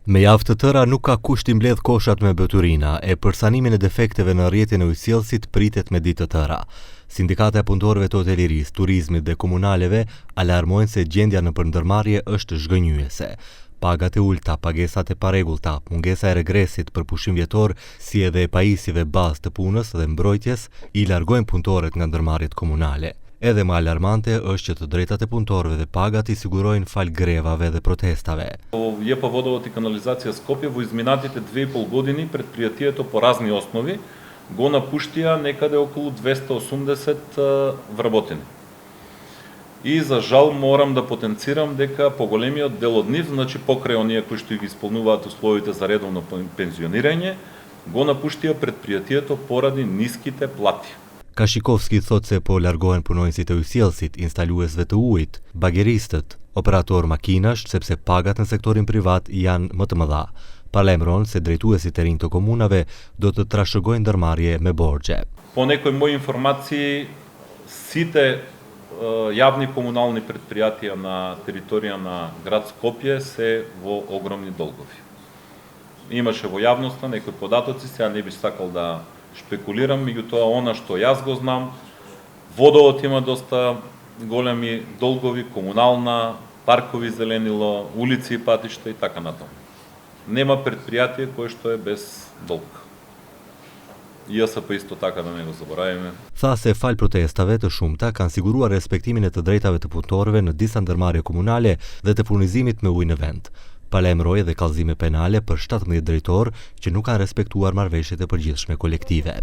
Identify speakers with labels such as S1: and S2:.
S1: Me javë të tëra nuk ka kusht i mbledh koshat me bëturina, e për sanimin e defekteve në rrjetin e ujësjellësit pritet me ditë të tëra. Sindikata e punëtorëve të hotelerisë, turizmit dhe komunaleve alarmojnë se gjendja në përndërmarrje është zhgënjyese. Pagat e ulta, pagesat e parregullta, mungesa e regresit për pushim vjetor, si edhe e pajisjeve bazë të punës dhe mbrojtjes i largojnë punëtorët nga ndërmarrjet komunale. Edhe më alarmante është që të drejtat e punëtorëve dhe pagat i sigurojnë fal grevave dhe protestave.
S2: ЕП Водовод и канализација Скопје во изминатите 2,5 години предпријатието по разни основи го напуштија некаде околу 280 вработени. И за жал морам да потенцирам дека поголемиот дел од нив, значи покрај оние кои што ги исполнуваат условите за редовно пензионирање, го напуштија предпријатието поради ниските плати.
S1: Kashikovski thot se po largohen punonjësit e ujësjellësit, instaluesve të ujit, bagjeristët, operator makinash, sepse pagat në sektorin privat janë më të mëdha. Parlemron se drejtuesit e rinj të komunave do të trashëgojnë ndërmarrje me borxhe.
S2: По некои мои информации, сите јавни комунални предпријатија на територија на град Скопје се во огромни долгови. Имаше во јавноста некои податоци, сега не би сакал да шпекулирам, меѓутоа она што јас го знам, водовод има доста големи долгови, комунална, паркови зеленило, улици и патишта и така натаму. Нема предпријатие кое што е без долг. ЈСП исто така да не го заборавиме.
S1: Tha se fal protestave të shumta kanë siguruar respektimin e të drejtave të punëtorëve në disa ndërmarrje komunale dhe të furnizimit me ujë në vend. Palemroi dhe kallëzime penale për 17 drejtorë që nuk kanë respektuar marrëveshjet e përgjithshme kolektive.